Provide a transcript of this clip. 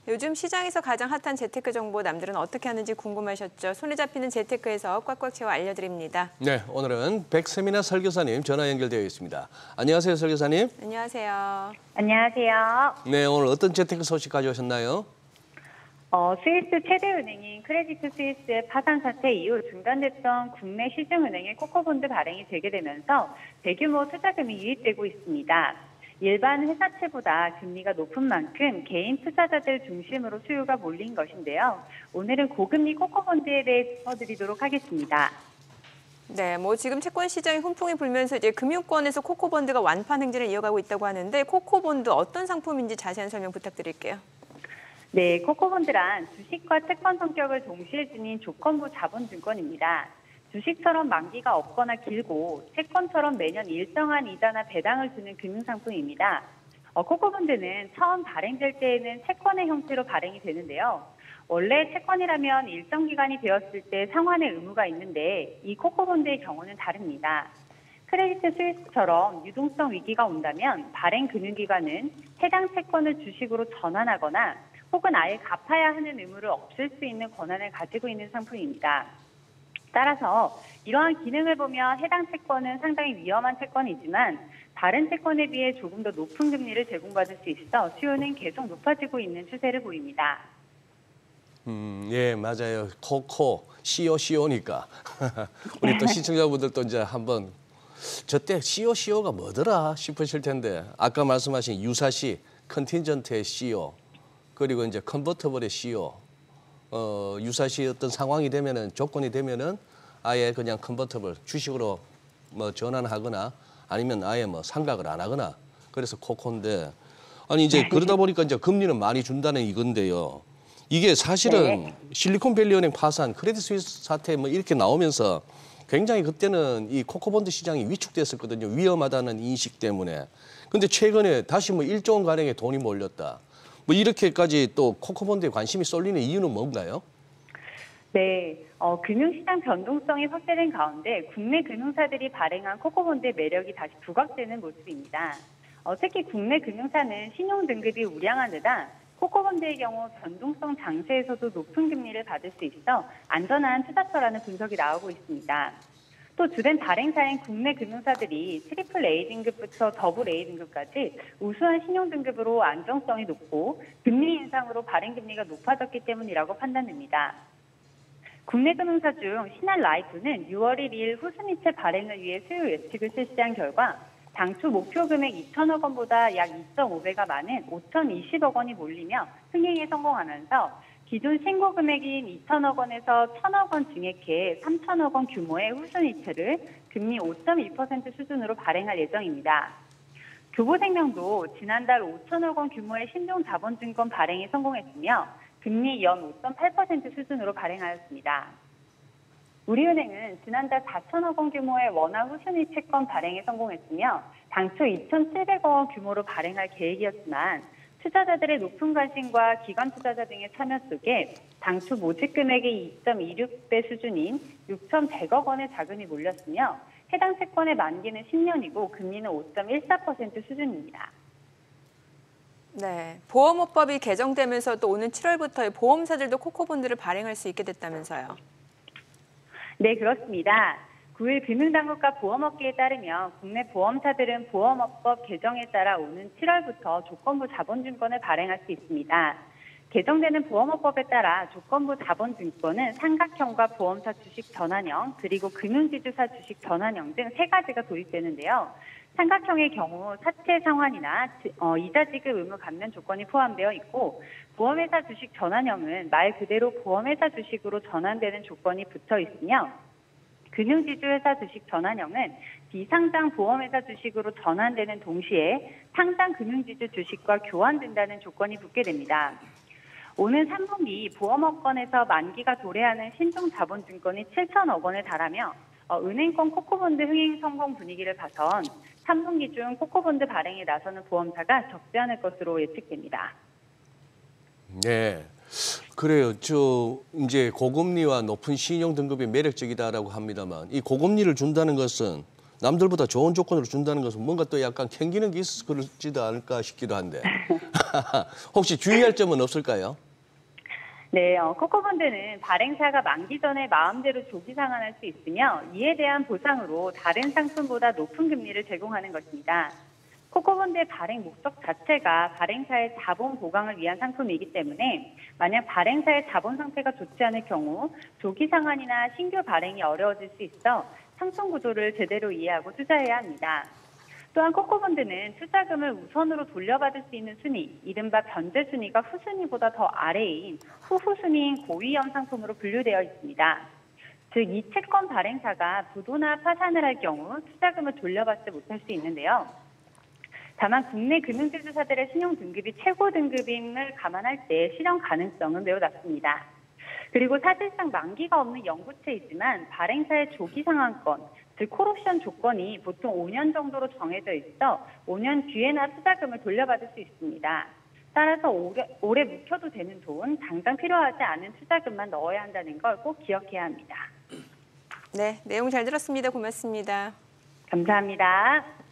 요즘 시장에서 가장 핫한 재테크 정보 남들은 어떻게 하는지 궁금하셨죠? 손에 잡히는 재테크에서 꽉꽉 채워 알려드립니다. 네, 오늘은 백세미나 설교사님 전화 연결되어 있습니다. 안녕하세요, 설교사님. 안녕하세요. 안녕하세요. 네, 오늘 어떤 재테크 소식 가져오셨나요? 스위스 최대 은행인 크레디트 스위스의 파산 사태 이후 중단됐던 국내 시중은행의 코코본드 발행이 재개되면서 대규모 투자금이 유입되고 있습니다. 일반 회사채보다 금리가 높은 만큼 개인 투자자들 중심으로 수요가 몰린 것인데요. 오늘은 고금리 코코본드에 대해 짚어드리도록 하겠습니다. 네, 지금 채권 시장이 훈풍이 불면서 이제 금융권에서 코코본드가 완판 행진을 이어가고 있다고 하는데 코코본드 어떤 상품인지 자세한 설명 부탁드릴게요. 네, 코코본드란 주식과 채권 성격을 동시에 지닌 조건부 자본증권입니다. 주식처럼 만기가 없거나 길고 채권처럼 매년 일정한 이자나 배당을 주는 금융상품입니다. 코코본드는 처음 발행될 때에는 채권의 형태로 발행이 되는데요. 원래 채권이라면 일정 기간이 되었을 때 상환의 의무가 있는데 이 코코본드의 경우는 다릅니다. 크레디트 스위스처럼 유동성 위기가 온다면 발행 금융기관은 해당 채권을 주식으로 전환하거나 혹은 아예 갚아야 하는 의무를 없앨 수 있는 권한을 가지고 있는 상품입니다. 따라서 이러한 기능을 보면 해당 채권은 상당히 위험한 채권이지만 다른 채권에 비해 조금 더 높은 금리를 제공받을 수 있어 수요는 계속 높아지고 있는 추세를 보입니다. 예, 맞아요. COCO니까. 우리 또 시청자분들도 이제 한번 저때 COCO가 뭐더라 싶으실 텐데 아까 말씀하신 유사시, 컨틴전트의 CO, 그리고 이제 컨버터블의 CO, 유사시 어떤 상황이 되면은 조건이 되면은 아예 그냥 컨버터블 주식으로 전환하거나 아니면 아예 상각을 안 하거나 그래서 코코인데 아니 이제 그러다 보니까 이제 금리는 많이 준다는 이건데요. 이게 사실은 실리콘밸리은행 파산, 크레딧 스위스 사태 이렇게 나오면서 굉장히 그때는 이 코코본드 시장이 위축됐었거든요. 위험하다는 인식 때문에. 근데 최근에 다시 1조 원 가량의 돈이 몰렸다. 이렇게까지 또 코코본드에 관심이 쏠리는 이유는 뭔가요? 네, 금융시장 변동성이 확대된 가운데 국내 금융사들이 발행한 코코본드의 매력이 다시 부각되는 모습입니다. 특히 국내 금융사는 신용등급이 우량한 데다 코코본드의 경우 변동성 장세에서도 높은 금리를 받을 수 있어 안전한 투자처라는 분석이 나오고 있습니다. 또 주된 발행사인 국내 금융사들이 트리플 A 등급부터 더블 A 등급까지 우수한 신용 등급으로 안정성이 높고 금리 인상으로 발행 금리가 높아졌기 때문이라고 판단됩니다. 국내 금융사 중 신한라이프는 6월 1일 후순위채 발행을 위해 수요 예측을 실시한 결과 당초 목표 금액 2천억 원보다 약 2.5배가 많은 5,020억 원이 몰리며 흥행에 성공하면서 기존 신고 금액인 2천억 원에서 1,000억 원 증액해 3천억 원 규모의 후순위채를 금리 5.2% 수준으로 발행할 예정입니다. 교보생명도 지난달 5천억 원 규모의 신종자본증권 발행에 성공했으며 금리 연 5.8% 수준으로 발행하였습니다. 우리은행은 지난달 4천억 원 규모의 원화 후순위 채권 발행에 성공했으며 당초 2,700억 원 규모로 발행할 계획이었지만 투자자들의 높은 관심과 기관 투자자 등의 참여 속에 당초 모집 금액의 2.26배 수준인 6,100억 원의 자금이 몰렸으며 해당 채권의 만기는 10년이고 금리는 5.14% 수준입니다. 네, 보험업법이 개정되면서 또 오는 7월부터 보험사들도 코코본드를 발행할 수 있게 됐다면서요. 네, 그렇습니다. 9일 금융당국과 보험업계에 따르면 국내 보험사들은 보험업법 개정에 따라 오는 7월부터 조건부 자본증권을 발행할 수 있습니다. 개정되는 보험업법에 따라 조건부 자본증권은 삼각형과 보험사 주식 전환형 그리고 금융지주사 주식 전환형 등 세 가지가 도입되는데요. 삼각형의 경우 사채 상환이나 이자 지급 의무 감면 조건이 포함되어 있고 보험회사 주식 전환형은 말 그대로 보험회사 주식으로 전환되는 조건이 붙어 있으며 금융지주회사 주식 전환형은 비상장 보험회사 주식으로 전환되는 동시에 상장 금융지주 주식과 교환된다는 조건이 붙게 됩니다. 오는 3분기 보험업권에서 만기가 도래하는 신종자본증권이 7천억 원에 달하며 은행권 코코본드 흥행 성공 분위기를 봐선 3분기 중 코코본드 발행에 나서는 보험사가 적지 않을 것으로 예측됩니다. 네, 그래요. 이제 고금리와 높은 신용 등급이 매력적이다라고 합니다만 이 고금리를 준다는 것은 남들보다 좋은 조건으로 준다는 것은 뭔가 또 약간 캥기는 게 있어서 그렇지도 않을까 싶기도 한데 혹시 주의할 점은 없을까요? 네, 코코본드는 발행사가 만기 전에 마음대로 조기 상환할 수 있으며 이에 대한 보상으로 다른 상품보다 높은 금리를 제공하는 것입니다. 코코본드의 발행 목적 자체가 발행사의 자본 보강을 위한 상품이기 때문에 만약 발행사의 자본 상태가 좋지 않을 경우 조기 상환이나 신규 발행이 어려워질 수 있어 상품 구조를 제대로 이해하고 투자해야 합니다. 또한 코코본드는 투자금을 우선으로 돌려받을 수 있는 순위, 이른바 변제 순위가 후순위보다 더 아래인 후후순위인 고위험 상품으로 분류되어 있습니다. 즉, 이 채권 발행사가 부도나 파산을 할 경우 투자금을 돌려받지 못할 수 있는데요. 다만 국내 금융지주사들의 신용 등급이 최고 등급임을 감안할 때 실현 가능성은 매우 낮습니다. 그리고 사실상 만기가 없는 영구채이지만 발행사의 조기 상환권, 즉 콜옵션 조건이 보통 5년 정도로 정해져 있어 5년 뒤에나 투자금을 돌려받을 수 있습니다. 따라서 오래 묵혀도 되는 돈, 당장 필요하지 않은 투자금만 넣어야 한다는 걸 꼭 기억해야 합니다. 네, 내용 잘 들었습니다. 고맙습니다. 감사합니다.